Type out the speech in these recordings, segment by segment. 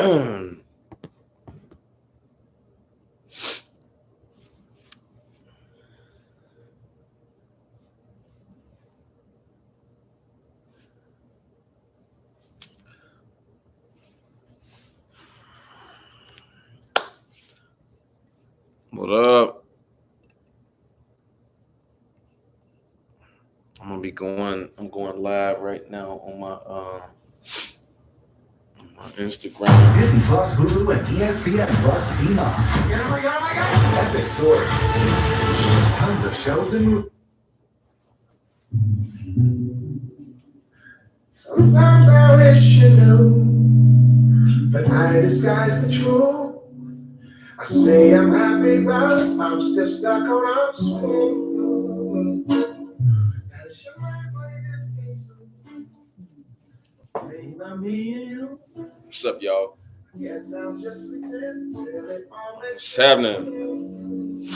What up? I'm going live right now on my Instagram. Disney Plus, Hulu, and ESPN Plus team up. Epic stories. Tons of shows and movies. Sometimes I wish you knew, but I disguise the truth. I say I'm happy, but I'm still stuck on upswing. As your mind playing this game too. Made by me and you. What's up, y'all? Yes, I'll just pretend till it always. What's happening?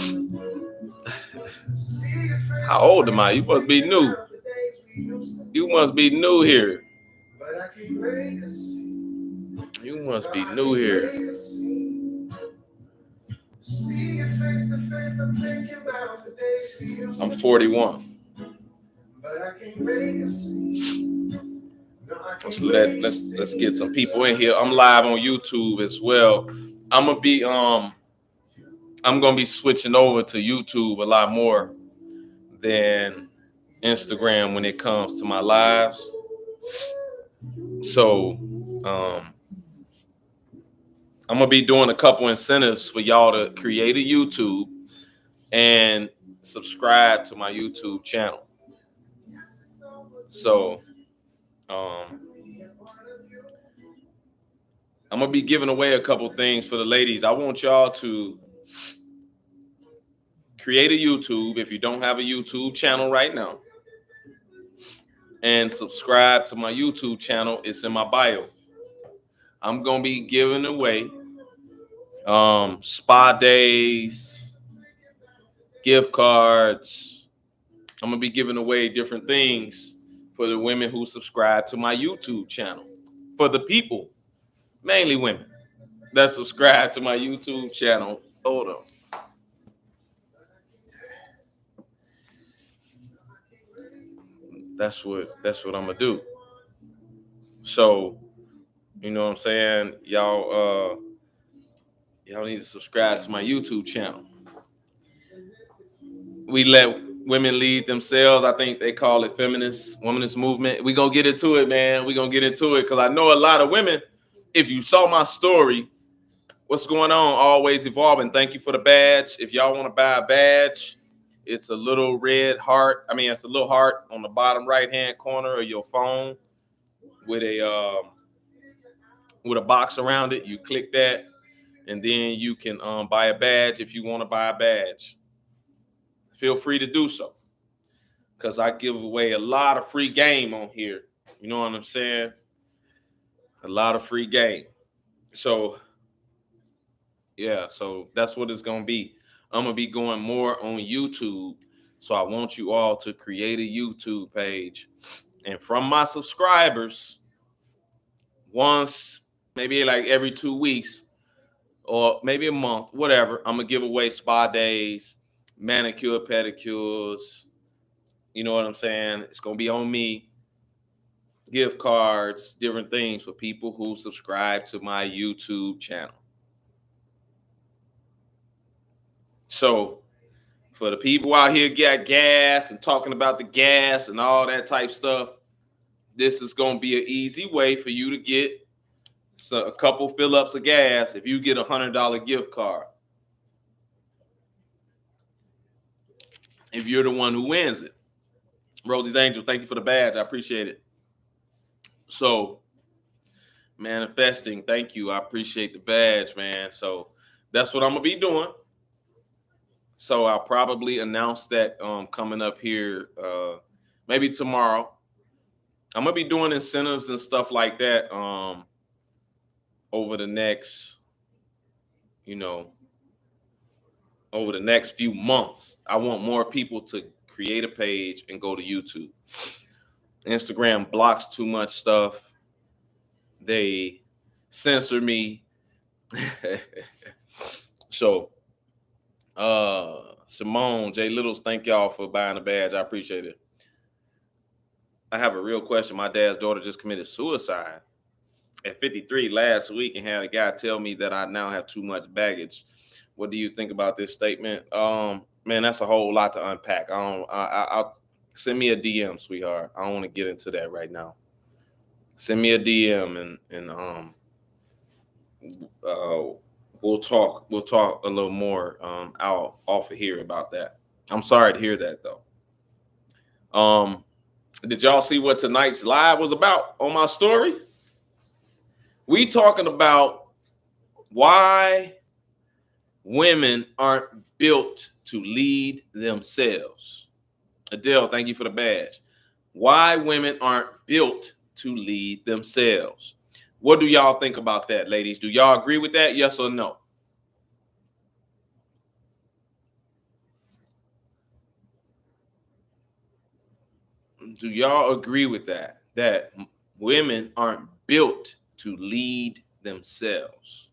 How old am I? You must be new. You must be new here. You must be new here. I'm 41. Let's get some people in here. I'm live on YouTube as well. I'm gonna be switching over to YouTube a lot more than Instagram when it comes to my lives. So I'm gonna be doing a couple incentives for y'all to create a YouTube and subscribe to my YouTube channel. So I'm gonna be giving away a couple things for the ladies. I want y'all to create a YouTube if you don't have a YouTube channel right now, and subscribe to my YouTube channel. It's in my bio. I'm gonna be giving away spa days, gift cards. I'm gonna be giving away different things for the women who subscribe to my YouTube channel. For the people, mainly women, that subscribe to my YouTube channel. Hold on. That's what I'm gonna do. So, you know what I'm saying? Y'all need to subscribe to my YouTube channel. We let women lead themselves. I think they call it womanist movement. We gonna get into it, man. We gonna get into it because I know a lot of women. If you saw my story, what's going on? Always evolving. Thank you for the badge. If y'all want to buy a badge, it's a little red heart. It's a little heart on the bottom right-hand corner of your phone with a box around it. You click that, and then you can buy a badge if you want to buy a badge. Feel free to do so, because I give away a lot of free game on here. You know what I'm saying? A lot of free game. So, yeah, so that's what it's going to be. I'm going to be going more on YouTube. So I want you all to create a YouTube page. And from my subscribers, once, maybe like every 2 weeks or maybe a month, whatever, I'm going to give away spa days, manicure, pedicures. You know what I'm saying? It's going to be on me. Gift cards, different things for people who subscribe to my YouTube channel. So for the people out here get gas and talking about the gas and all that type stuff, this is going to be an easy way for you to get a couple fill-ups of gas if you get $100 gift card. If you're the one who wins it. Rosie's Angel, thank you for the badge. I appreciate it. So, manifesting, thank you. I appreciate the badge, man. So that's what I'm going to be doing. So I'll probably announce that coming up here maybe tomorrow. I'm going to be doing incentives and stuff like that over the next, over the next few months. I want more people to create a page and go to YouTube. Instagram blocks too much stuff. They censor me. So, Simone, J. Littles, thank y'all for buying the badge. I appreciate it. I have a real question. My dad's daughter just committed suicide at 53 last week and had a guy tell me that I now have too much baggage. What do you think about this statement? Man, that's a whole lot to unpack. I'll send me a DM, sweetheart. I don't want to get into that right now. Send me a DM and we'll talk a little more out off of here about that. I'm sorry to hear that though. Did y'all see what tonight's live was about on my story? We talking about why women aren't built to lead themselves. Adele, thank you for the badge. Why women aren't built to lead themselves. What do y'all think about that, ladies? Do y'all agree with that? Yes or no? Do y'all agree with that? That women aren't built to lead themselves?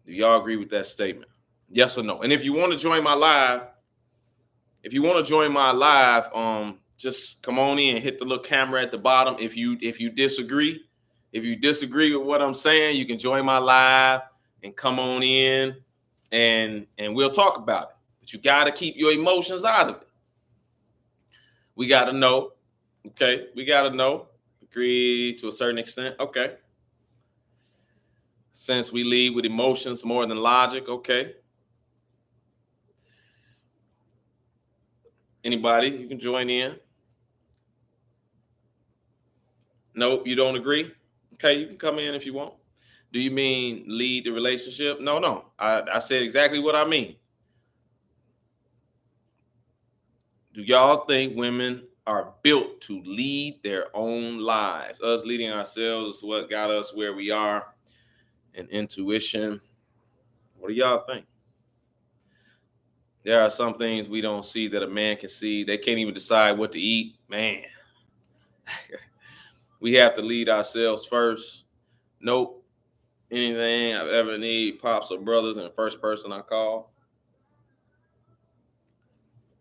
Do y'all agree with that statement? Yes or no? And if you want to join my live, just come on in, hit the little camera at the bottom. If you disagree with what I'm saying, you can join my live and come on in and we'll talk about it. But you got to keep your emotions out of it. We got to know. Okay, we got to know. Agree to a certain extent. Okay. Since we lead with emotions more than logic. Okay. Anybody, you can join in. Nope, you don't agree? Okay, you can come in if you want. Do you mean lead the relationship? No. I said exactly what I mean. Do y'all think women are built to lead their own lives? Us leading ourselves is what got us where we are. And intuition. What do y'all think? There are some things we don't see that a man can see. They can't even decide what to eat. Man. We have to lead ourselves first. Nope. Anything I've ever need, pops or brothers, and the first person I call.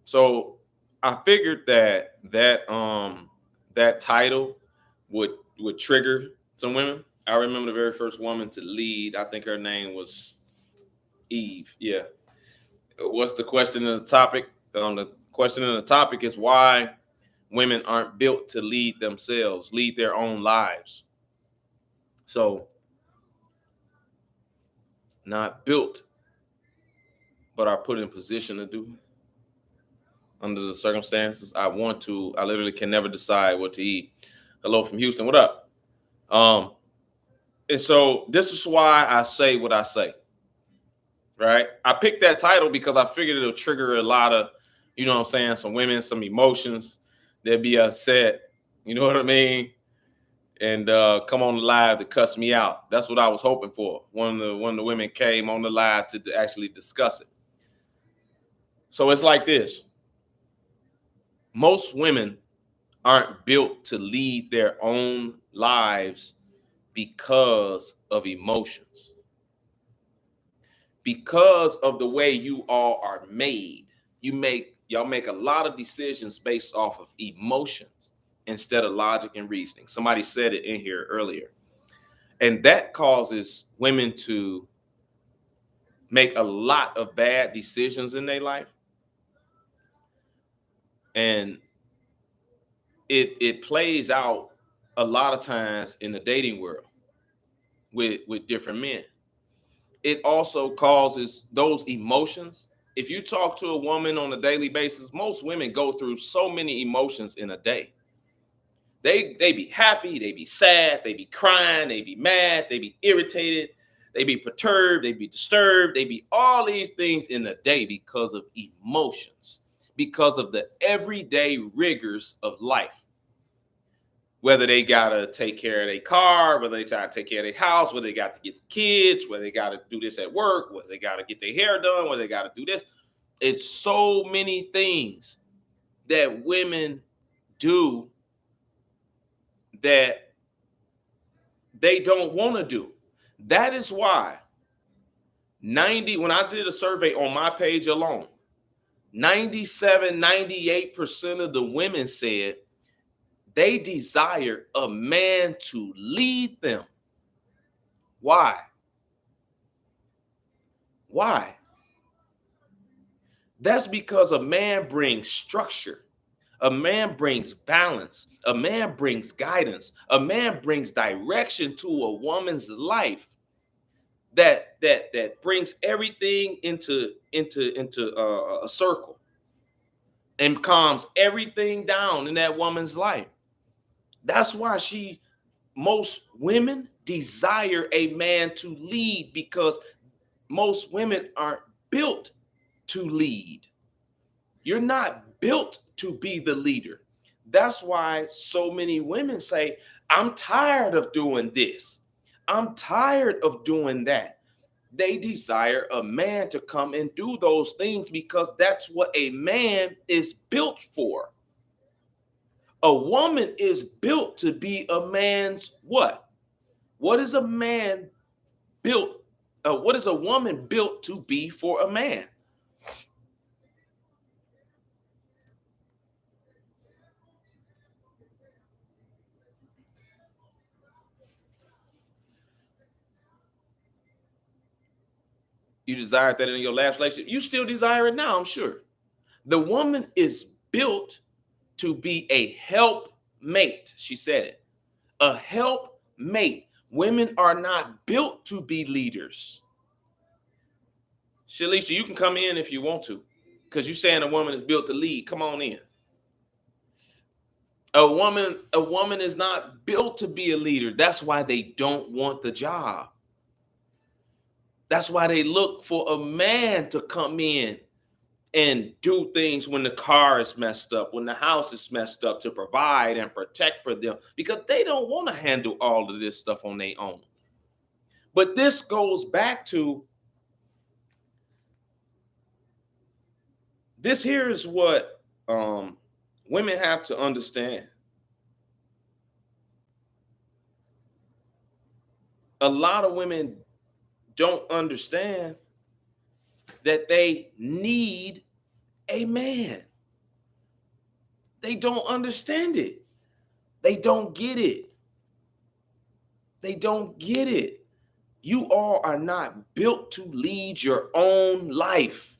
So I figured that title would trigger some women. I remember the very first woman to lead. I think her name was Eve. Yeah. What's the question in the topic? The question in the topic is why women aren't built to lead themselves, lead their own lives. So, not built, but are put in position to do under the circumstances. I literally can never decide what to eat. Hello from Houston. What up? And so this is why I say what I say. Right? I picked that title because I figured it'll trigger a lot of, you know what I'm saying, some women, some emotions. They'll be upset. You know what I mean? And come on the live to cuss me out. That's what I was hoping for. When the women came on the live to actually discuss it. So it's like this. Most women aren't built to lead their own lives because of emotions. Because of the way you all are made, y'all make a lot of decisions based off of emotions instead of logic and reasoning. Somebody said it in here earlier. And that causes women to make a lot of bad decisions in their life. And it plays out a lot of times in the dating world with different men. It also causes those emotions. If you talk to a woman on a daily basis, most women go through so many emotions in a day. They be happy, they be sad, they be crying, they be mad, they be irritated, they be perturbed, they be disturbed, they be all these things in a day because of emotions, because of the everyday rigors of life. Whether they gotta take care of their car, whether they gotta take care of their house, whether they got to get the kids, whether they gotta do this at work, whether they gotta get their hair done, whether they gotta do this. It's so many things that women do that they don't want to do. That is why when I did a survey on my page alone, 97, 98% of the women said they desire a man to lead them. Why? Why? That's because a man brings structure. A man brings balance. A man brings guidance. A man brings direction to a woman's life that brings everything into a circle and calms everything down in that woman's life. That's why most women desire a man to lead, because most women aren't built to lead. You're not built to be the leader. That's why so many women say, I'm tired of doing this. I'm tired of doing that. They desire a man to come and do those things because that's what a man is built for. A woman is built to be a man's what? What is a man built? What is a woman built to be for a man? You desired that in your last relationship. You still desire it now, I'm sure. The woman is built to be a helpmate. She said it. A helpmate. Women are not built to be leaders. Shalisa, you can come in if you want to, because you're saying a woman is built to lead. Come on in. A woman is not built to be a leader. That's why they don't want the job. That's why they look for a man to come in and do things when the car is messed up, when the house is messed up, to provide and protect for them, because they don't want to handle all of this stuff on their own. But this goes back to, this here is what women have to understand. A lot of women don't understand that they need a man. They don't understand it. They don't get it. They don't get it. You all are not built to lead your own life.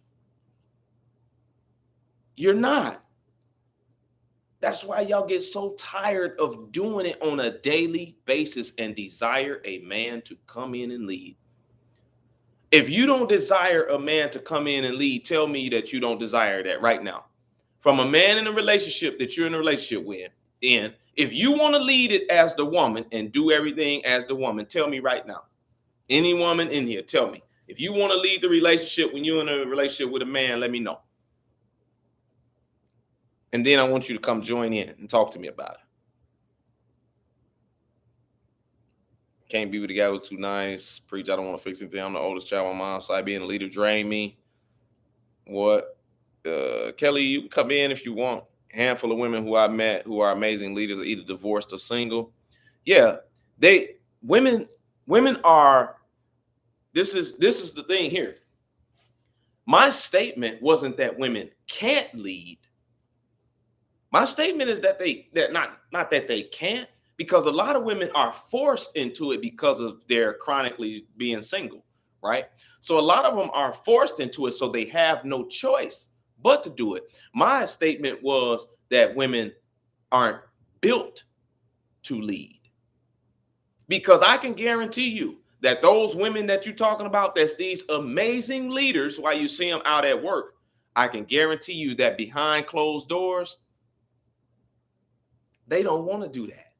You're not. That's why y'all get so tired of doing it on a daily basis and desire a man to come in and lead. If you don't desire a man to come in and lead, tell me that you don't desire that right now. From a man in a relationship that you're in a relationship with, if you want to lead it as the woman and do everything as the woman, tell me right now. Any woman in here, tell me. If you want to lead the relationship when you're in a relationship with a man, let me know. And then I want you to come join in and talk to me about it. Can't be with the guy who's too nice. Preach, I don't want to fix anything. I'm the oldest child on my mom's side. Being a leader drained me. What? Kelly, you can come in if you want. Handful of women who I met who are amazing leaders are either divorced or single. Yeah, women are, this is the thing here. My statement wasn't that women can't lead. My statement is that not that they can't, because a lot of women are forced into it because of their chronically being single, right? So a lot of them are forced into it, so they have no choice but to do it. My statement was that women aren't built to lead, because I can guarantee you that those women that you're talking about, that's these amazing leaders, while you see them out at work, I can guarantee you that behind closed doors, they don't want to do that.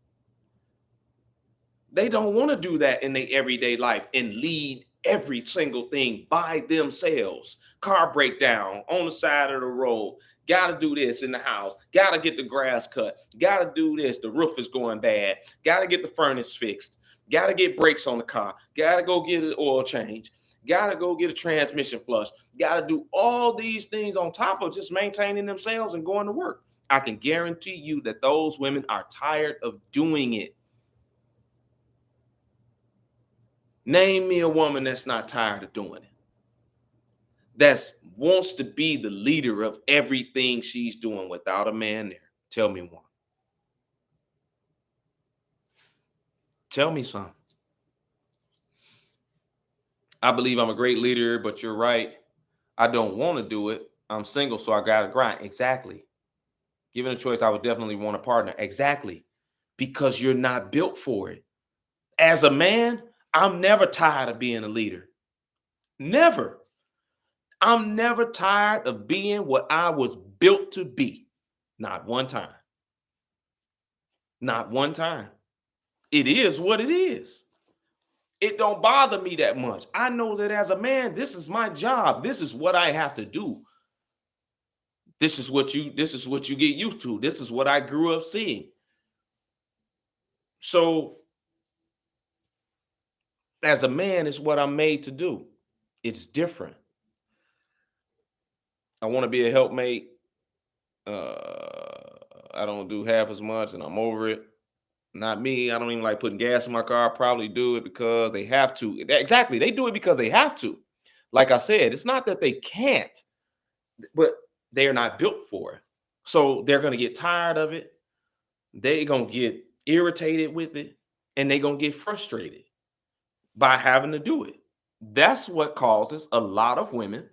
They don't want to do that in their everyday life and lead every single thing by themselves. Car breakdown on the side of the road. Got to do this in the house. Got to get the grass cut. Got to do this. The roof is going bad. Got to get the furnace fixed. Got to get brakes on the car. Got to go get an oil change. Got to go get a transmission flush. Got to do all these things on top of just maintaining themselves and going to work. I can guarantee you that those women are tired of doing it. Name me a woman that's not tired of doing it. That wants to be the leader of everything she's doing without a man there. Tell me one. Tell me something. I believe I'm a great leader, but you're right. I don't want to do it. I'm single, so I got to grind. Exactly. Given a choice, I would definitely want a partner. Exactly. Because you're not built for it. As a man, I'm never tired of being a leader. Never. I'm never tired of being what I was built to be. Not one time. Not one time. It is what it is. It don't bother me that much. I know that as a man, this is my job. This is what I have to do. This is what you get used to. This is what I grew up seeing. So as a man, it's what I'm made to do. It's different. I want to be a helpmate. I don't do half as much and I'm over it. Not me. I don't even like putting gas in my car. I probably do it because they have to. Exactly. They do it because they have to. Like I said, it's not that they can't, but they're not built for it. So they're going to get tired of it. They're going to get irritated with it. And they're going to get frustrated by having to do it. That's what causes a lot of women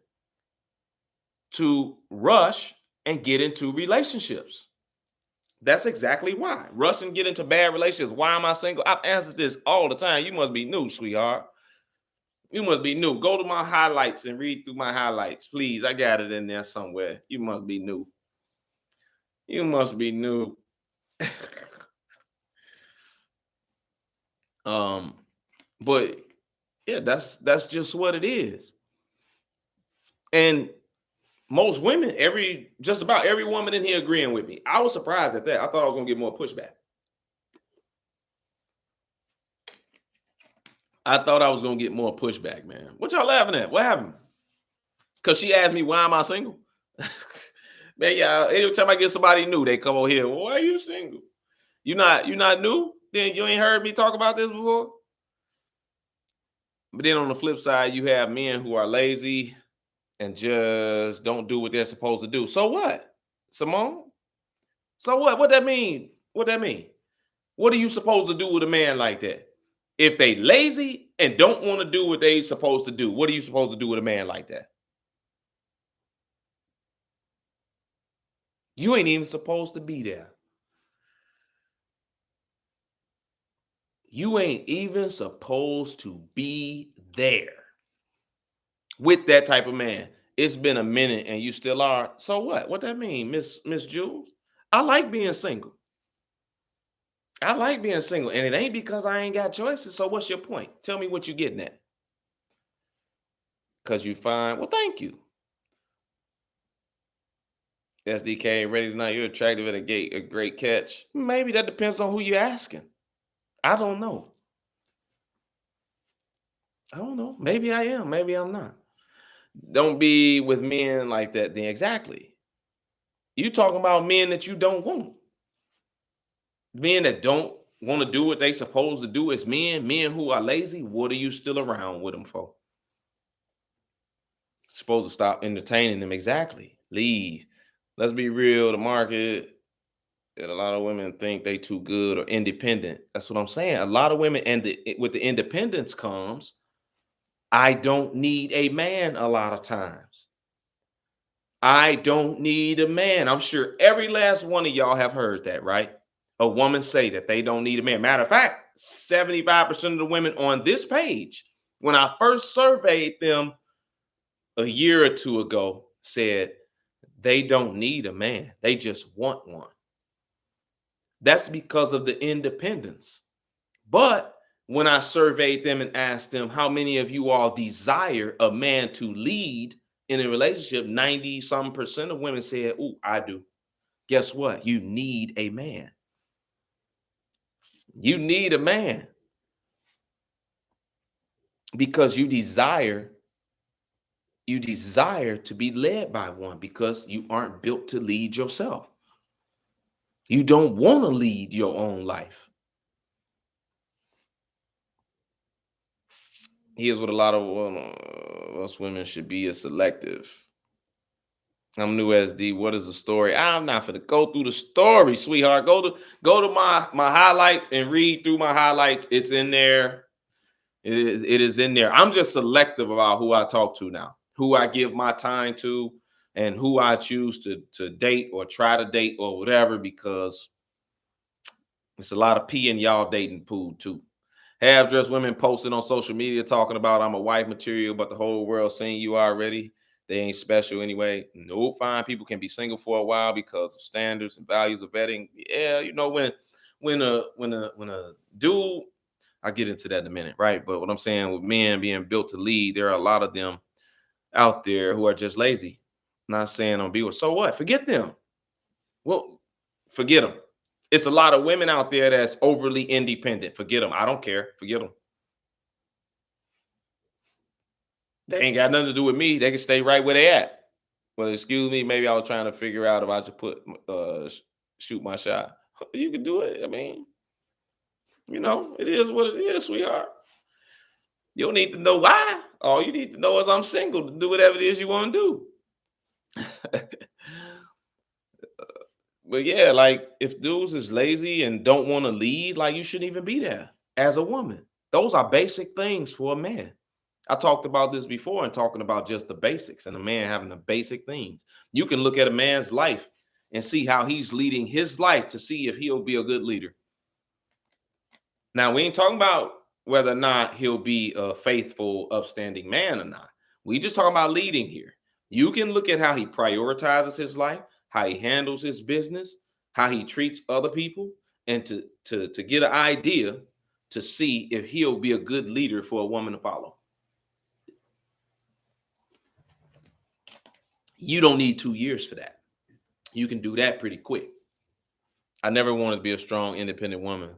to rush and get into relationships. That's exactly why. Rush and get into bad relationships. Why am I single? I've answered this all the time. You must be new, sweetheart. You must be new. Go to my highlights and read through my highlights. Please, I got it in there somewhere. You must be new. You must be new. But yeah, that's just what it is. And most women, just about every woman in here agreeing with me. I was surprised at that. I thought I was gonna get more pushback. I thought I was gonna get more pushback, man. What y'all laughing at? What happened? Because she asked me, why am I single? Man, y'all, every time I get somebody new, they come over here. Well, why are you single? You not new? Then you ain't heard me talk about this before? But then on the flip side, you have men who are lazy and just don't do what they're supposed to do. So what, Simone? So what? What that mean? What that mean? What are you supposed to do with a man like that? If they lazy and don't want to do what they supposed to do, what are you supposed to do with a man like that? You ain't even supposed to be there. You ain't even supposed to be there with that type of man. It's been a minute and you still are. So what? What that mean, Miss Jules? I like being single. I like being single. And it ain't because I ain't got choices. So what's your point? Tell me what you're getting at. Because you find, well, thank you. SDK, ready tonight. You're attractive at a great catch. Maybe that depends on who you're asking. I don't know. I don't know. Maybe I am. Maybe I'm not. Don't be with men like that then. Exactly. You talking about men that you don't want. Men that don't want to do what they supposed to do as men who are lazy. What are you still around with them for? Supposed to stop entertaining them. Exactly. Leave. Let's be real. The market, that a lot of women think they too good or independent. That's what I'm saying. A lot of women, and with the independence comes, I don't need a man a lot of times. I don't need a man. I'm sure every last one of y'all have heard that, right? A woman say that they don't need a man. Matter of fact, 75% of the women on this page, when I first surveyed them a year or two ago, said they don't need a man. They just want one. That's because of the independence. But when I surveyed them and asked them how many of you all desire a man to lead in a relationship, 90% of women said, "Ooh, I do." Guess what? You need a man. You need a man because you desire to be led by one because you aren't built to lead yourself. You don't want to lead your own life. Here's what a lot of us women should be is selective. I'm new SD. What is the story? I'm not gonna go through the story, sweetheart. Go to my highlights and read through my highlights. It's in there. It is in there. I'm just selective about who I talk to now, who I give my time to, and who I choose to date or try to date or whatever, because it's a lot of pee in y'all dating pool too. Half-dressed women posted on social media talking about I'm a wife material, but the whole world saying you already. They ain't special anyway. Nope, fine. People can be single for a while because of standards and values of vetting. Yeah, when a dude, I'll get into that in a minute, right? But what I'm saying with men being built to lead, there are a lot of them out there who are just lazy. Not saying on be with. So what? Forget them. Well, forget them. It's a lot of women out there that's overly independent. Forget them. I don't care. Forget them. They ain't got nothing to do with me. They can stay right where they at. Well, excuse me. Maybe I was trying to figure out if I should shoot my shot. You can do it. I mean, it is what it is, sweetheart. You don't need to know why. All you need to know is I'm single to do whatever it is you want to do. But yeah, like if dudes is lazy and don't want to lead, like you shouldn't even be there as a woman. Those are basic things for a man. I talked about this before and talking about just the basics and a man having the basic things. You can look at a man's life and see how he's leading his life to see if he'll be a good leader. Now, we ain't talking about whether or not he'll be a faithful, upstanding man or not. We just talking about leading here. You can look at how he prioritizes his life, how he handles his business, how he treats other people, and to get an idea to see if he'll be a good leader for a woman to follow. You don't need 2 years for that. You can do that pretty quick. I never wanted to be a strong, independent woman.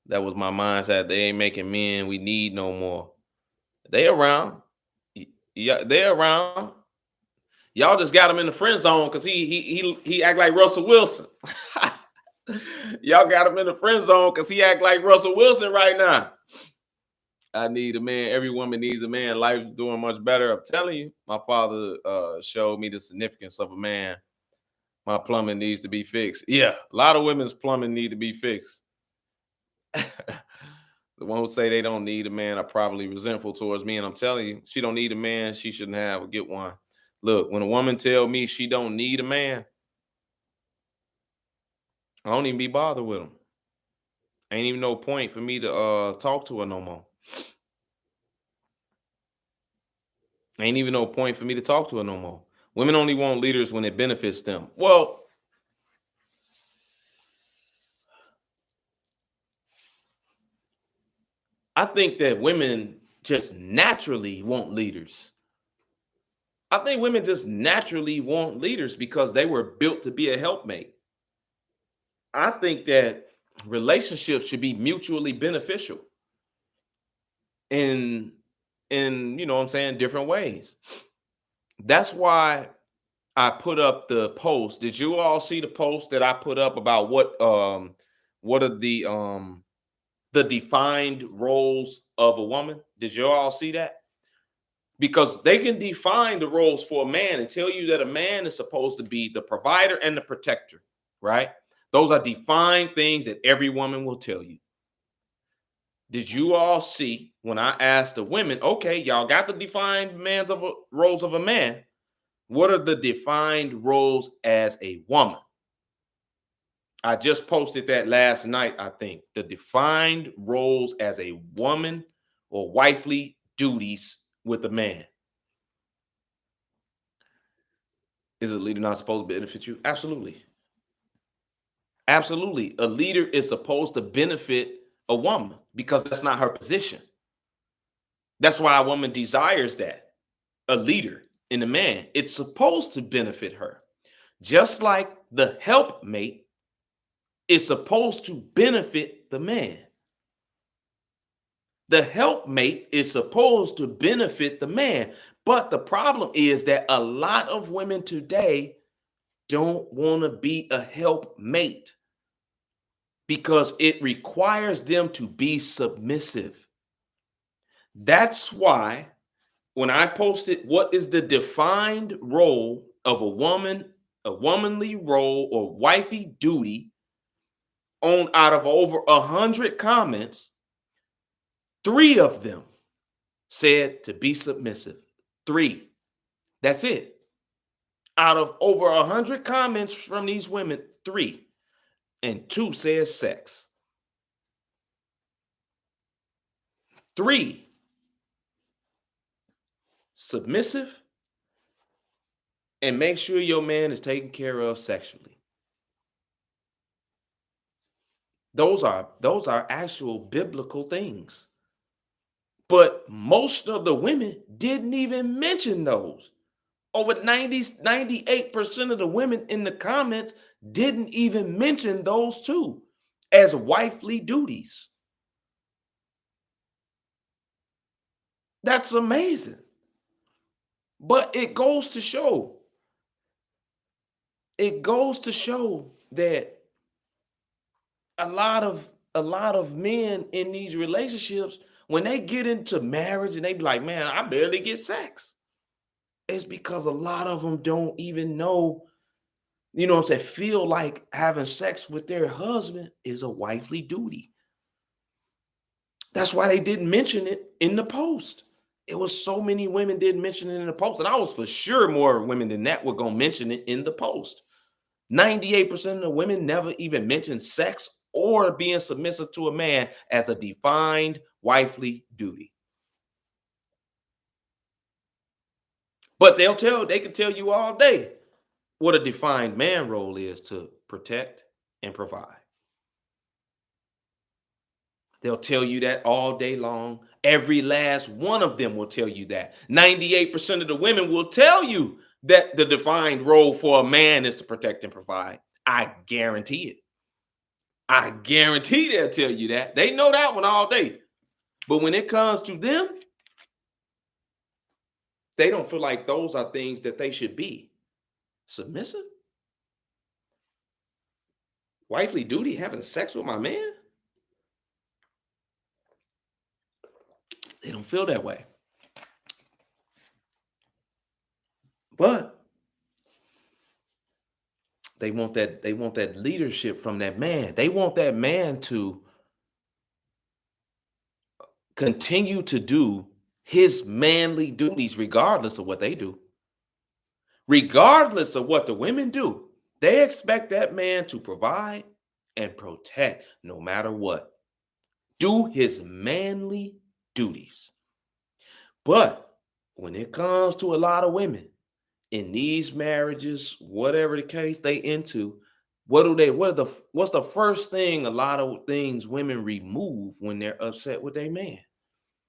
That was my mindset. They ain't making men we need no more. They around. Yeah, they're around. Y'all just got him in the friend zone because he act like Russell Wilson. Y'all got him in the friend zone because he act like Russell Wilson right now. I need a man. Every woman needs a man. Life's doing much better. I'm telling you, my father showed me the significance of a man. My plumbing needs to be fixed. Yeah, a lot of women's plumbing need to be fixed. The one who say they don't need a man are probably resentful towards me. And I'm telling you, she don't need a man. She shouldn't have or get one. Look, when a woman tell me she don't need a man, I don't even be bothered with them. Ain't even no point for me to talk to her no more. Ain't even no point for me to talk to her no more. Women only want leaders when it benefits them. Well, I think that women just naturally want leaders. I think women just naturally want leaders because they were built to be a helpmate. I think that relationships should be mutually beneficial in what I'm saying, different ways. That's why I put up the post. Did you all see the post that I put up about what are the defined roles of a woman? Did you all see that? Because they can define the roles for a man and tell you that a man is supposed to be the provider and the protector, right? Those are defined things that every woman will tell you. Did you all see when I asked the women, okay, y'all got the defined roles of a man. What are the defined roles as a woman? I just posted that last night, I think. The defined roles as a woman or wifely duties with a man. Is a leader not supposed to benefit you? Absolutely. Absolutely. A leader is supposed to benefit a woman because that's not her position. That's why a woman desires that. A leader in a man. It's supposed to benefit her. Just like the helpmate is supposed to benefit the man. The helpmate is supposed to benefit the man. But the problem is that a lot of women today don't want to be a helpmate because it requires them to be submissive. That's why when I posted what is the defined role of a woman, a womanly role or wifey duty, on out of over 100 comments, 3 of them said to be submissive. 3. That's it. Out of over 100 comments from these women, 3, and 2 says sex. 3, submissive, and make sure your man is taken care of sexually. Those are actual biblical things. But most of the women didn't even mention those. Over 98% of the women in the comments didn't even mention those 2 as wifely duties. That's amazing. But it goes to show that a lot of men in these relationships, when they get into marriage and they be like, man, I barely get sex. It's because a lot of them don't even know, you know what I'm saying, feel like having sex with their husband is a wifely duty. That's why they didn't mention it in the post. It was so many women didn't mention it in the post. And I was for sure more women than that were going to mention it in the post. 98% of the women never even mentioned sex or being submissive to a man as a defined wifely duty. But they can tell you all day what a defined man role is: to protect and provide. They'll tell you that all day long. Every last one of them will tell you that. 98% of the women will tell you that the defined role for a man is to protect and provide. I guarantee it. I guarantee they'll tell you that. They know that one all day. But when it comes to them, they don't feel like those are things that they should be. Submissive? Wifely duty, having sex with my man? They don't feel that way. But they want that leadership from that man. They want that man to continue to do his manly duties regardless of what they do. Regardless of what the women do, they expect that man to provide and protect no matter what. Do his manly duties. But when it comes to a lot of women in these marriages, whatever the case they into, what's the first thing a lot of things women remove when they're upset with their man?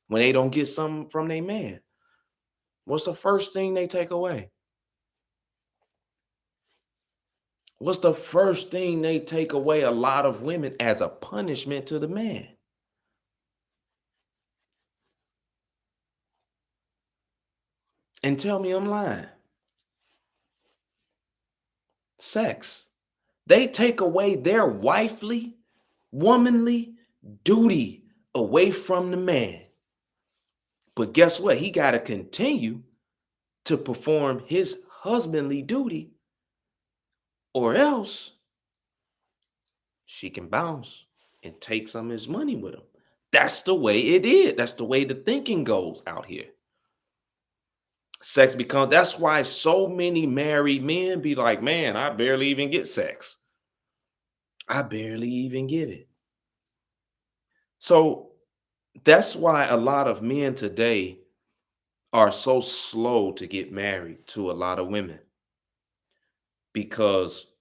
When they don't get something from their man? What's the first thing they take away? What's the first thing they take away, a lot of women, as a punishment to the man? And tell me I'm lying. Sex. They take away their wifely, womanly duty away from the man. But guess what? He got to continue to perform his husbandly duty, or else she can bounce and take some of his money with him. That's the way it is. That's the way the thinking goes out here. Sex becomes, that's why so many married men be like, man, I barely even get sex. I barely even get it. So that's why a lot of men today are so slow to get married to a lot of women, because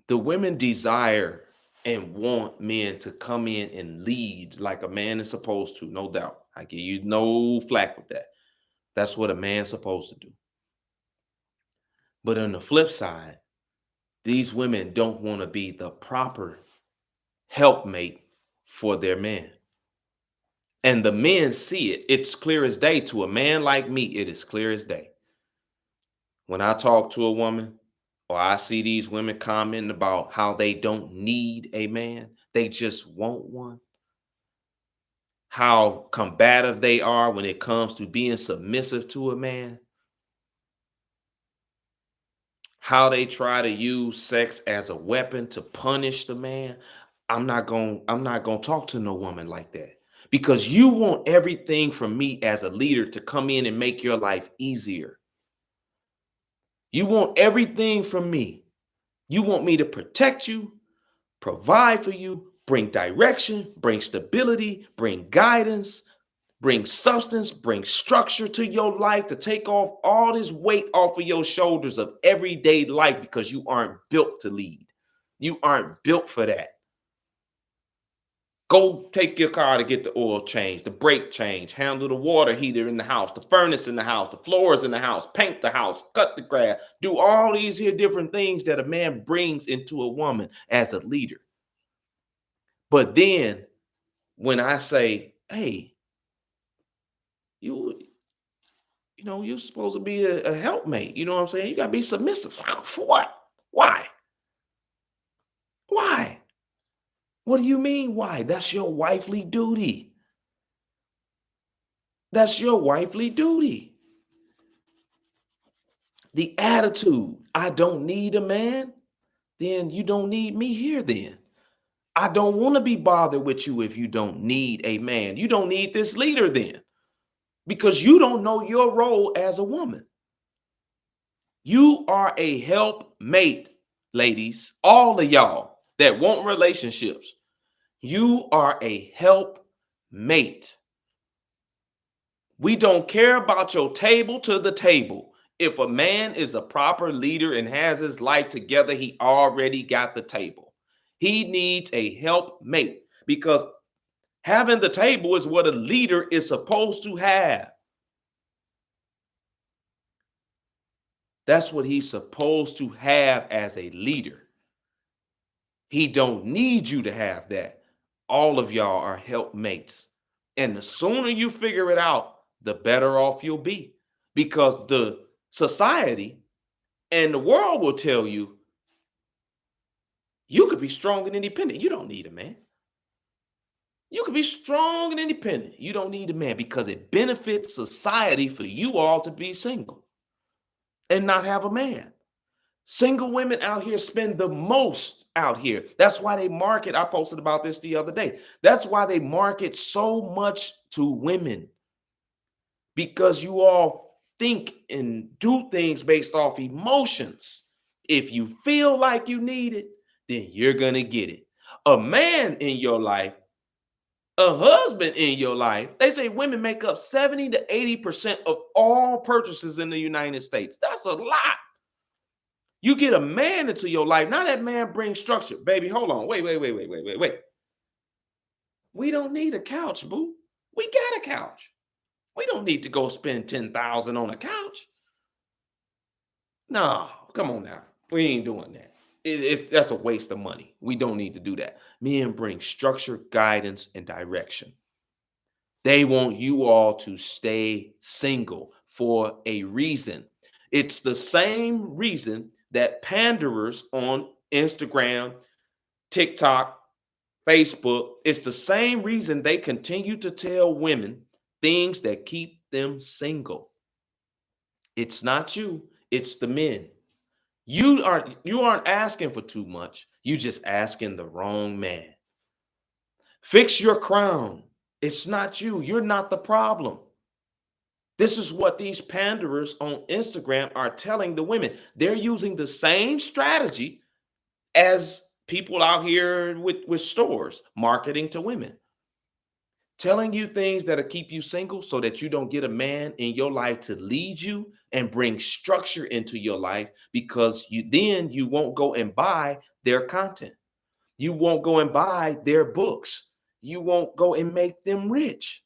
the women desire and want men to come in and lead like a man is supposed to, no doubt. I give you no flack with that. That's what a man's supposed to do. But on the flip side, these women don't want to be the proper helpmate for their man. And the men see it. It's clear as day. To a man like me, it is clear as day. When I talk to a woman, or I see these women commenting about how they don't need a man, they just want one. how combative they are when it comes to being submissive to a man, how they try to use sex as a weapon to punish the man. I'm not going to talk to no woman like that, because you want everything from me as a leader to come in and make your life easier. You want everything from me. You want me to protect you, provide for you, bring direction, bring stability, bring guidance, bring substance, bring structure to your life, to take off all this weight off of your shoulders of everyday life, because you aren't built to lead. You aren't built for that. Go take your car to get the oil change, the brake change, handle the water heater in the house, the furnace in the house, the floors in the house, paint the house, cut the grass, do all these here different things that a man brings into a woman as a leader. But then when I say, hey, you you're supposed to be a helpmate. You know what I'm saying? You gotta be submissive. For what? Why? Why? What do you mean why? That's your wifely duty. That's your wifely duty. The attitude, I don't need a man, then you don't need me here then. I don't want to be bothered with you if you don't need a man. You don't need this leader then, because you don't know your role as a woman. You are a helpmate, ladies, all of y'all that want relationships. You are a helpmate. We don't care about your table to the table. If a man is a proper leader and has his life together, he already got the table. He needs a helpmate, because having the table is what a leader is supposed to have. That's what he's supposed to have as a leader. He don't need you to have that. All of y'all are helpmates. And the sooner you figure it out, the better off you'll be. Because the society and the world will tell you, you could be strong and independent. You don't need a man. You could be strong and independent. You don't need a man, because it benefits society for you all to be single and not have a man. Single women out here spend the most out here. That's why they market. I posted about this the other day. That's why they market so much to women, because you all think and do things based off emotions. If you feel like you need it, then you're going to get it. A man in your life, a husband in your life, they say women make up 70 to 80% of all purchases in the United States. That's a lot. You get a man into your life. Now that man brings structure. Baby, hold on. Wait. We don't need a couch, boo. We got a couch. We don't need to go spend $10,000 on a couch. No, come on now. We ain't doing that. That's a waste of money. We don't need to do that. Men bring structure, guidance, and direction. They want you all to stay single for a reason. It's the same reason that panderers on Instagram, TikTok, Facebook, it's the same reason they continue to tell women things that keep them single. It's not you, it's the men. You aren't asking for too much. You just asking the wrong man. Fix your crown. It's not you. You're not the problem. This is what these panderers on Instagram are telling the women. They're using the same strategy as people out here with stores marketing to women, telling you things that'll keep you single so that you don't get a man in your life to lead you and bring structure into your life, because you won't go and buy their content. You won't go and buy their books. You won't go and make them rich.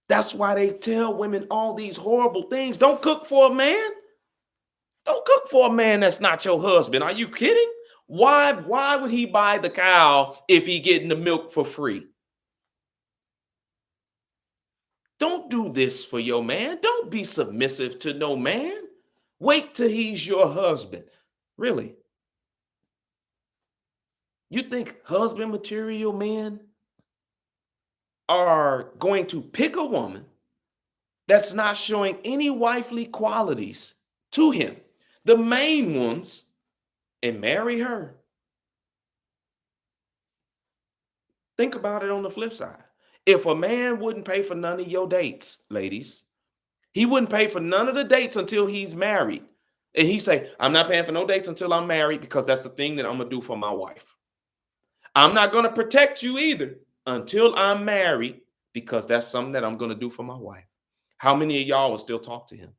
That's why they tell women all these horrible things. Don't cook for a man. Don't cook for a man that's not your husband. Are you kidding? Why would he buy the cow if he getting the milk for free? Don't do this for your man. Don't be submissive to no man. Wait till he's your husband. Really? You think husband material men are going to pick a woman that's not showing any wifely qualities to him, the main ones, and marry her. Think about it on the flip side. If a man wouldn't pay for none of your dates, ladies, he wouldn't pay for none of the dates until he's married. And he say, I'm not paying for no dates until I'm married because that's the thing that I'm going to do for my wife. I'm not going to protect you either until I'm married because that's something that I'm going to do for my wife. How many of y'all will still talk to him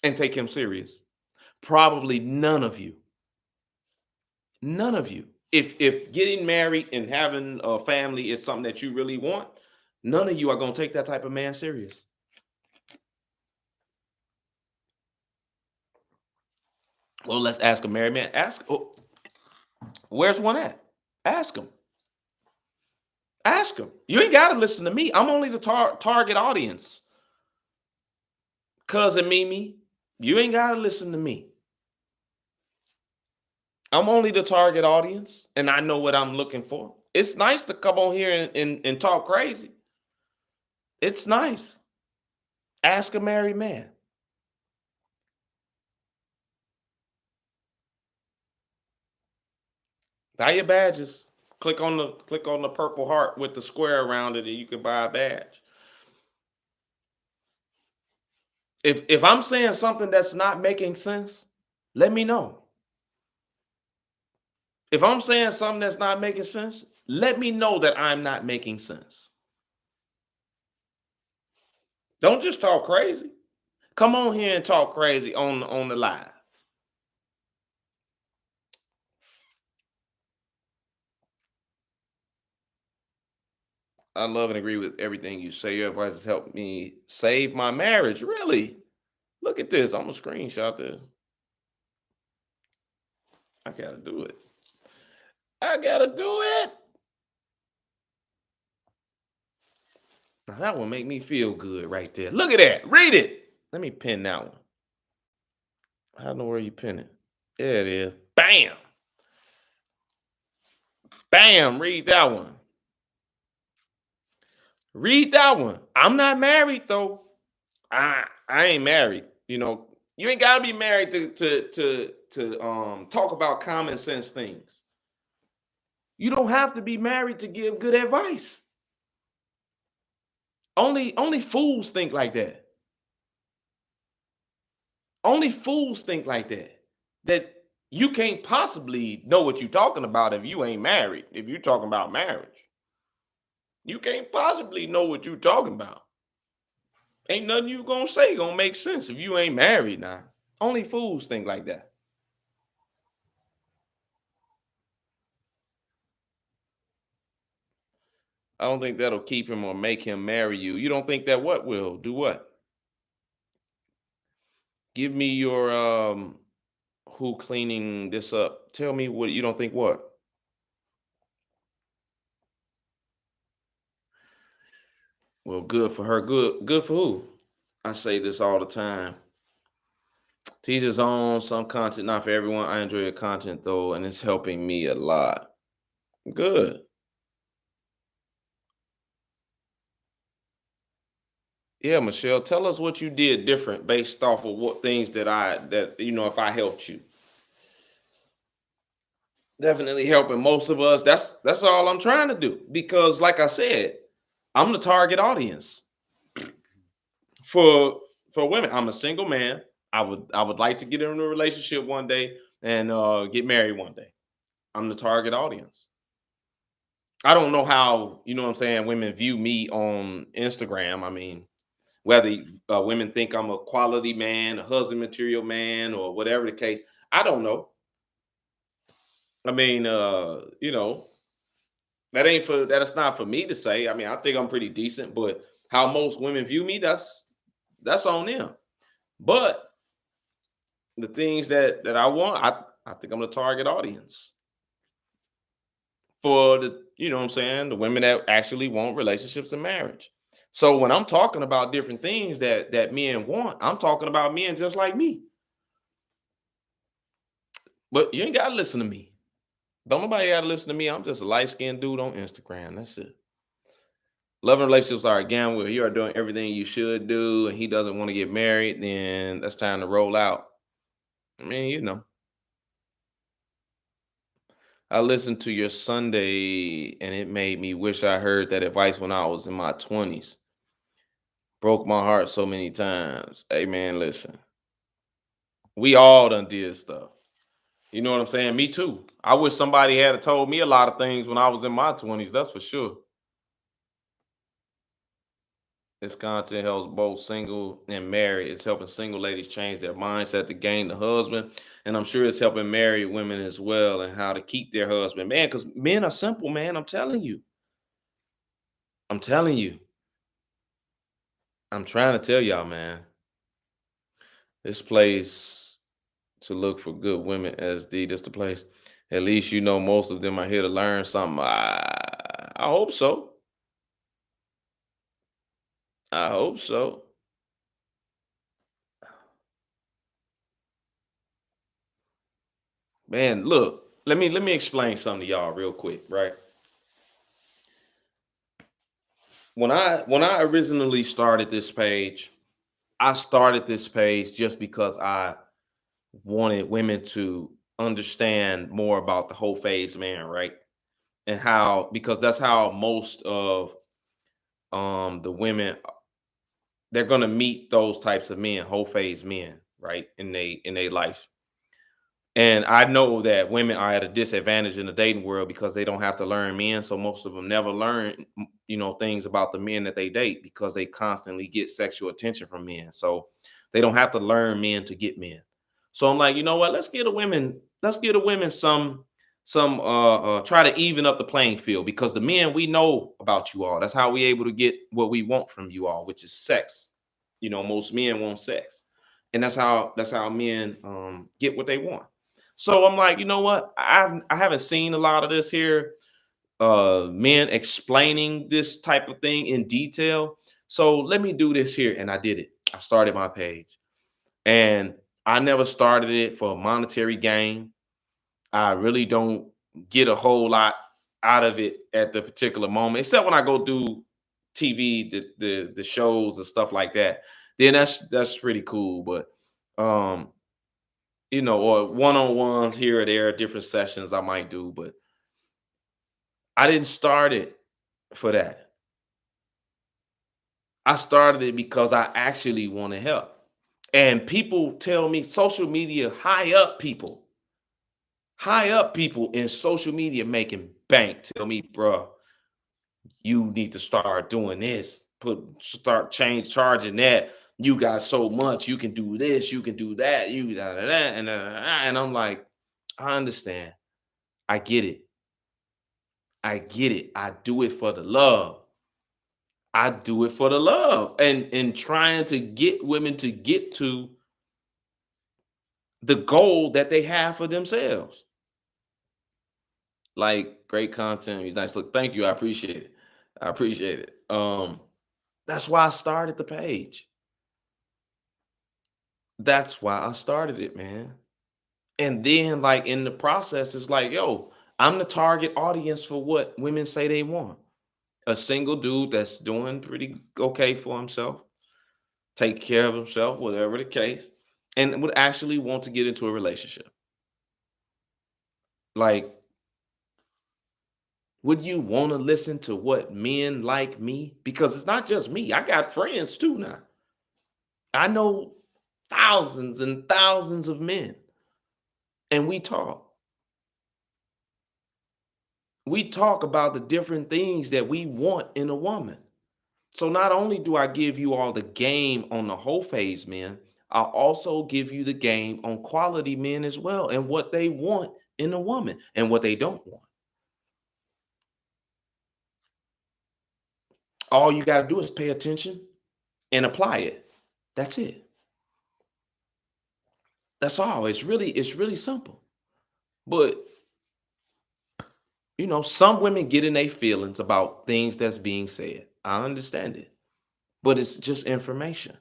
and take him serious? Probably none of you. None of you. If getting married and having a family is something that you really want, none of you are going to take that type of man serious. Well, let's ask a married man. Where's one at? Ask him. Ask him. You ain't got to listen to me. I'm only the target audience. Cousin Mimi, you ain't got to listen to me. I'm only the target audience, and I know what I'm looking for. It's nice to come on here and talk crazy. It's nice. Ask a married man. Buy your badges. Click on the purple heart with the square around it, and you can buy a badge. If I'm saying something that's not making sense, let me know. If I'm saying something that's not making sense, let me know that I'm not making sense. Don't just talk crazy. Come on here and talk crazy on the live. I love and agree with everything you say. Your advice has helped me save my marriage. Really? Look at this. I'm going to screenshot this. I got to do it. I got to do it. Now that will make me feel good right there. Look at that. Read it. Let me pin that one. I don't know where you pin it. There it is. Bam. Bam. Read that one. Read that one. I'm not married though. I ain't married. You know, you ain't gotta be married to talk about common sense things. You don't have to be married to give good advice. Only fools think like that. Only fools think like that. That you can't possibly know what you're talking about if you ain't married. If you're talking about marriage, you can't possibly know what you're talking about. Ain't nothing you gonna say gonna make sense if you ain't married now. Only fools think like that. I don't think that'll keep him or make him marry you. You don't think that what will? Do what? Give me your who cleaning this up. Tell me what you don't think what? Well, good for her. Good for who? I say this all the time. To each his own, some content, not for everyone. I enjoy your content though, and it's helping me a lot. Good. Yeah, Michelle, tell us what you did different based off of what things that if I helped you. Definitely helping most of us. That's all I'm trying to do. Because like I said, I'm the target audience for women. I'm a single man. I would like to get into a relationship one day and get married one day. I'm the target audience. I don't know how, what I'm saying, women view me on Instagram. I mean, whether women think I'm a quality man, a husband material man, or whatever the case, I don't know. I mean, that's not for me to say. I mean, I think I'm pretty decent, but how most women view me, that's on them. But the things that I want, I think I'm the target audience for the women that actually want relationships and marriage. So when I'm talking about different things that men want, I'm talking about men just like me. But you ain't gotta listen to me. Don't nobody gotta listen to me. I'm just a light-skinned dude on Instagram. That's it. love and relationships are a gamble. Where you are doing everything you should do, and he doesn't want to get married, then that's time to roll out. I mean, I listened to your Sunday, and it made me wish I heard that advice when I was in my 20s. Broke my heart so many times. Hey, man, listen, we all done did stuff. You know what I'm saying? Me too. I wish somebody had told me a lot of things when I was in my 20s. That's for sure. This content helps both single and married. It's helping single ladies change their mindset to gain the husband. And I'm sure it's helping married women as well and how to keep their husband. Man, because men are simple, man. I'm telling you. I'm telling you. I'm trying to tell y'all, man. This place to look for good women, SD. This the place. At least you know most of them are here to learn something. I hope so. I hope so. Man, look, let me explain something to y'all real quick, right? When I originally started this page, I started this page just because I wanted women to understand more about the whole phase man, right? And how, because that's how most of the women, they're gonna meet those types of men, whole phase men, right? In their life. And I know that women are at a disadvantage in the dating world because they don't have to learn men. So most of them never learn, things about the men that they date because they constantly get sexual attention from men. So they don't have to learn men to get men. So I'm like, you know what? Let's get the women try to even up the playing field because the men, we know about you all. That's how we able to get what we want from you all, which is sex. Most men want sex. And that's how men get what they want. So I'm like, you know what? I haven't seen a lot of this here, men explaining this type of thing in detail. So let me do this here, and I did it. I started my page, and I never started it for monetary gain. I really don't get a whole lot out of it at the particular moment, except when I go do TV, the shows and stuff like that. Then that's pretty cool, but um or one-on-ones here or there, different sessions I might do, but I didn't start it for that. I started it because I actually want to help. And people tell me, social media, high up people in social media making bank tell me, bruh, you need to start doing this, start charging that. You got so much, you can do this, you can do that, you da, da, da, and da, da, da. And I'm like, I understand. I get it. I get it. I do it for the love. I do it for the love and trying to get women to get to the goal that they have for themselves. Like great content, nice look. Thank you. I appreciate it. I appreciate it. That's why I started the page. That's why I started it, man. And then like in the process, it's like, yo, I'm the target audience for what women say they want. A single dude that's doing pretty okay for himself, take care of himself, whatever the case, and would actually want to get into a relationship. Like, would you want to listen to what men like me? Because it's not just me. I got friends too now. I know thousands and thousands of men, and we talk. We talk about the different things that we want in a woman. So not only do I give you all the game on the whole phase men, I also give you the game on quality men as well and what they want in a woman and what they don't want. All you got to do is pay attention and apply it. That's it. That's all. It's really simple. But some women get in their feelings about things that's being said. I understand it. But it's just information.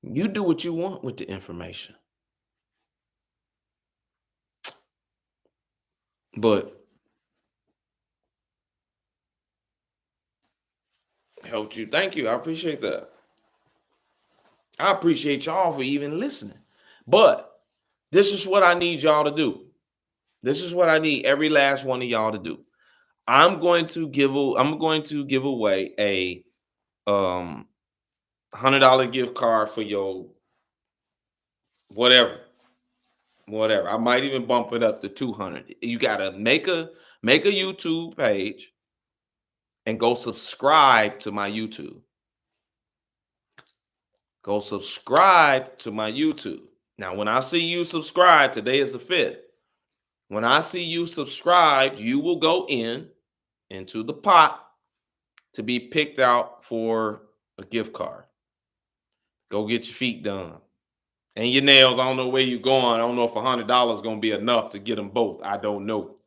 You do what you want with the information. But helped you. Thank you. I appreciate that. I appreciate y'all for even listening. But this is what I need y'all to do. This is what I need every last one of y'all to do. I'm going to give away a $100 gift card for your whatever. I might even bump it up to 200. You gotta make a YouTube page and go subscribe to my YouTube. Go subscribe to my YouTube. Now, when I see you subscribe, today is the 5th. When I see you subscribe, you will go into the pot to be picked out for a gift card. Go get your feet done. And your nails, I don't know where you're going. I don't know if $100 is going to be enough to get them both. I don't know.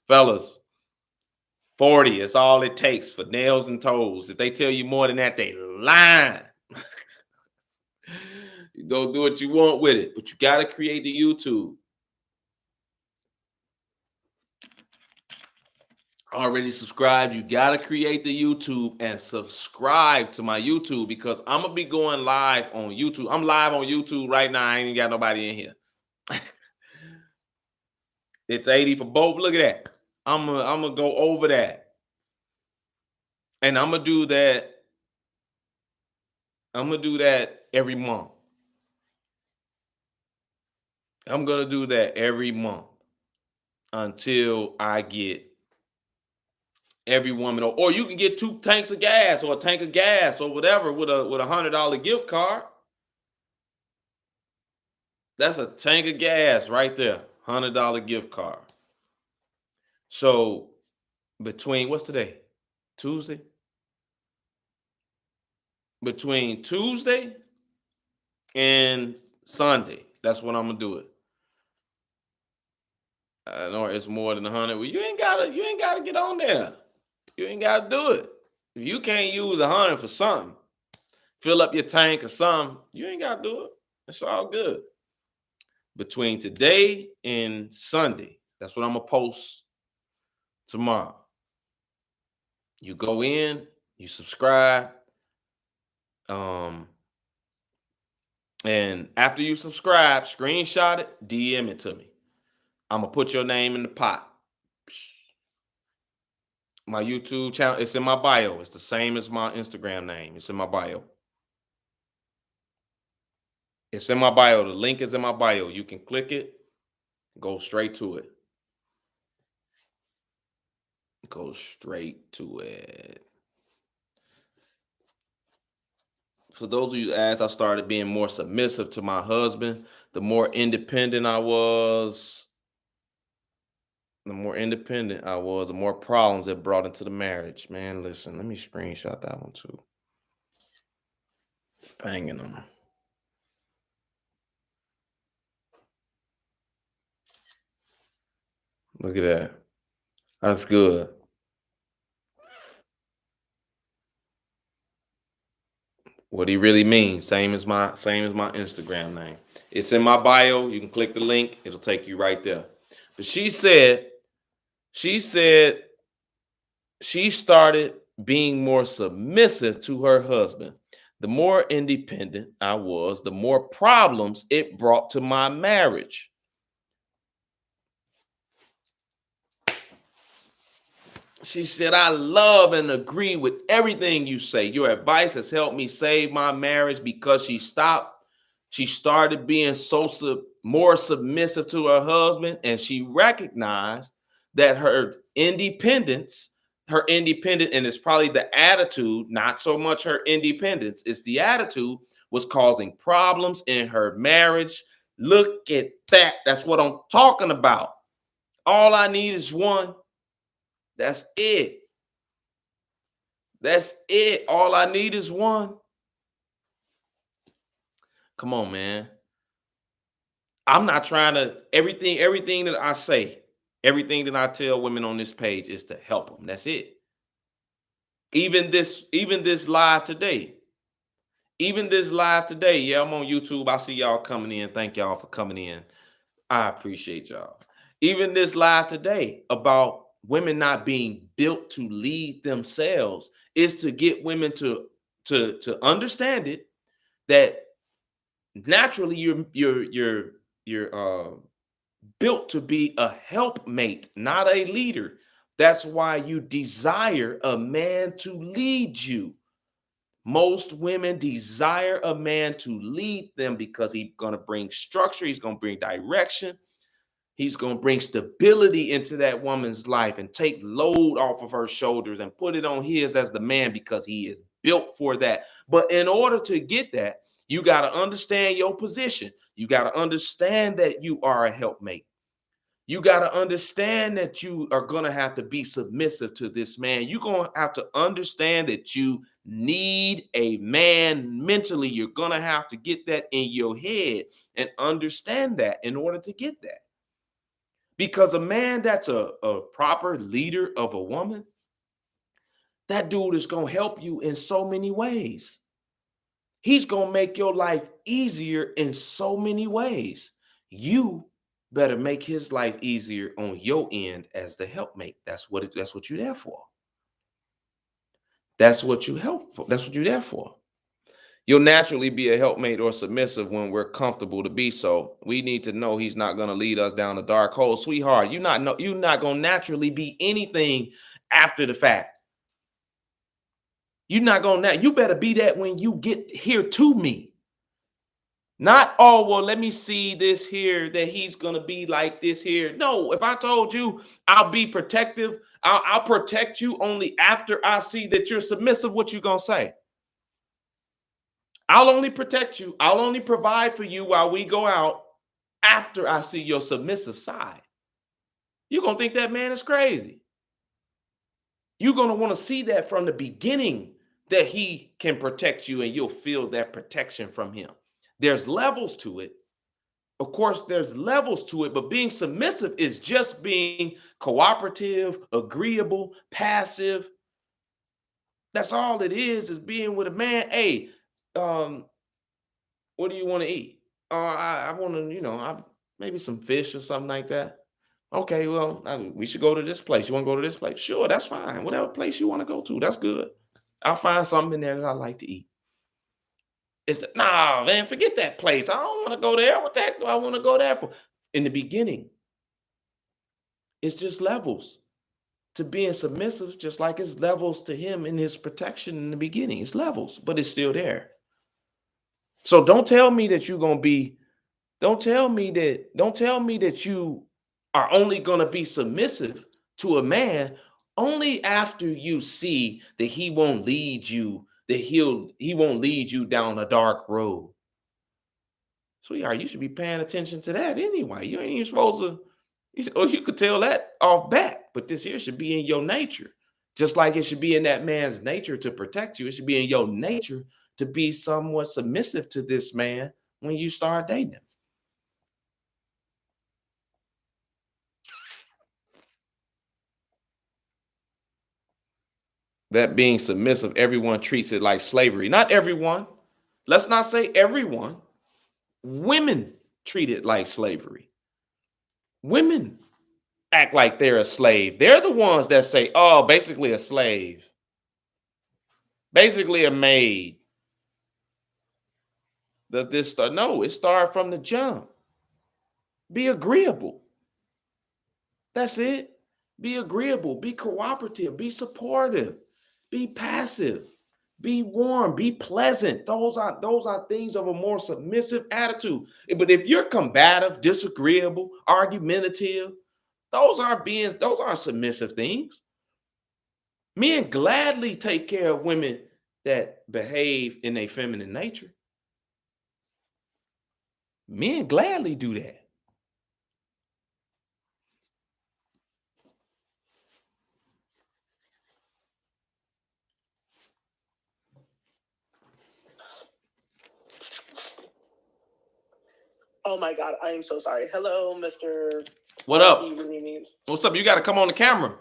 Fellas, 40 is all it takes for nails and toes. If they tell you more than that, they lying. You go do what you want with it, but you got to create the YouTube. Already subscribed. You got to create the YouTube and subscribe to my YouTube, because I'm going to be going live on YouTube. I'm live on YouTube right now. I ain't got nobody in here. It's 80 for both. Look at that. I'm gonna go over that. And I'm going to do that. I'm going to do that every month. I'm going to do that every month until I get every woman, or you can get 2 tanks of gas or a tank of gas or whatever with a $100 gift card. That's a tank of gas right there, $100 gift card. So between, what's today? Tuesday? Between Tuesday and Sunday, that's when I'm gonna do it. I know it's more than 100. Well, you ain't gotta get on there. You ain't gotta do it. If you can't use 100 for something, fill up your tank or something, you ain't gotta do it. It's all good. Between today and Sunday, that's what I'm gonna post tomorrow. You go in, you subscribe, and after you subscribe, screenshot it, DM it to me. I'm gonna put your name in the pot. My YouTube channel, it's in my bio. It's the same as my Instagram name. It's in my bio. It's in my bio. The link is in my bio. You can click it, go straight to it. Go straight to it. For those of you that asked, I started being more submissive to my husband. The more independent I was, the more problems it brought into the marriage. Man, listen, let me screenshot that one too. Banging them. Look at that. That's good. What he really means, same as my Instagram name. It's in my bio. You can click the link. It'll take you right there. But she said she started being more submissive to her husband. The more independent I was, the more problems it brought to my marriage. She said, I love and agree with everything you say. Your advice has helped me save my marriage, because she started being more submissive to her husband, and she recognized that her independence, and it's probably the attitude, not so much her independence, it's the attitude, was causing problems in her marriage. Look at that. That's what I'm talking about. All I need is one. That's it. That's it. All I need is one. Come on, man. I'm not trying to, everything that I say, everything that I tell women on this page is to help them. That's it. Even this live today. Yeah, I'm on YouTube. I see y'all coming in. Thank y'all for coming in. I appreciate y'all. Even this live today about women not being built to lead themselves is to get women to understand it, that naturally you're built to be a helpmate, not a leader. That's why you desire a man to lead you. Most women desire a man to lead them because he's going to bring structure, he's going to bring direction, he's going to bring stability into that woman's life and take load off of her shoulders and put it on his as the man because he is built for that. But in order to get that, you got to understand your position. You got to understand that you are a helpmate. You got to understand that you are going to have to be submissive to this man. You're going to have to understand that you need a man mentally. You're going to have to get that in your head and understand that in order to get that. Because a man that's a proper leader of a woman, that dude is going to help you in so many ways. He's going to make your life easier in so many ways. You better make his life easier on your end as the helpmate. That's what you're there for. That's what you help for. That's what you're there for. You'll naturally be a helpmate or submissive when we're comfortable to be so. We need to know he's not going to lead us down a dark hole. Sweetheart, you're not going to naturally be anything after the fact. You're not going to, you better be that when you get here to me. Not, oh, well, let me see this here, that he's going to be like this here. No, if I told you I'll be protective, I'll protect you only after I see that you're submissive, what you going to say? I'll only protect you. I'll only provide for you while we go out after I see your submissive side. You're going to think that man is crazy. You're going to want to see that from the beginning, that he can protect you and you'll feel that protection from him. There's levels to it. Of course, there's levels to it, but being submissive is just being cooperative, agreeable, passive. That's all it is being with a man. Hey, what do you want to eat? I want to, maybe some fish or something like that. Okay, well, we should go to this place. You want to go to this place? Sure, that's fine. Whatever place you want to go to, that's good. I'll find something in there that I like to eat. It's nah, man, forget that place. I don't want to go there. What the heck do I want to go there for? In the beginning, it's just levels to being submissive, just like it's levels to him in his protection in the beginning. It's levels, but it's still there. So don't tell me that you're gonna be, don't tell me that you are only gonna be submissive to a man only after you see that he won't lead you, that he won't lead you down a dark road. Sweetheart, you should be paying attention to that anyway. You ain't even supposed to, you could tell that off bat, but this here should be in your nature. Just like it should be in that man's nature to protect you. It should be in your nature to be somewhat submissive to this man when you start dating him. That being submissive, everyone treats it like slavery. Not everyone. Let's not say everyone. Women treat it like slavery. Women act like they're a slave. They're the ones that say, oh, basically a slave. Basically a maid. Does this start? No, it started from the jump. Be agreeable. That's it. Be agreeable. Be cooperative. Be supportive. Be passive. Be warm. Be pleasant. Those are things of a more submissive attitude. But if you're combative, disagreeable, argumentative, those aren't submissive things. Men gladly take care of women that behave in a feminine nature. Men gladly do that. Oh my God, I am so sorry. Hello, Mr. What up? He really means. What's up? You got to come on the camera.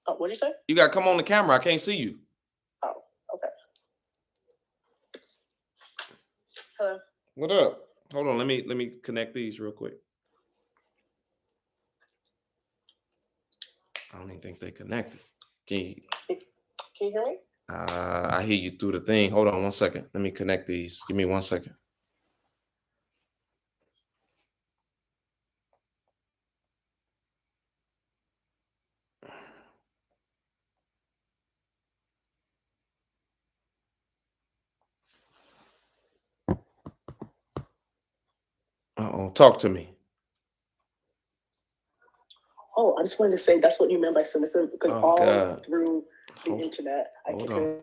Oh, what did you say? You got to come on the camera. I can't see you. Oh, okay. Hello. What up? Hold on. Let me connect these real quick. I don't even think they connected. Can you hear me? I hear you through the thing. Hold on 1 second. Let me connect these. Give me 1 second. Talk to me. Oh, I just wanted to say that's what you meant by submissive because Oh, God. through the internet I Hold can on. hear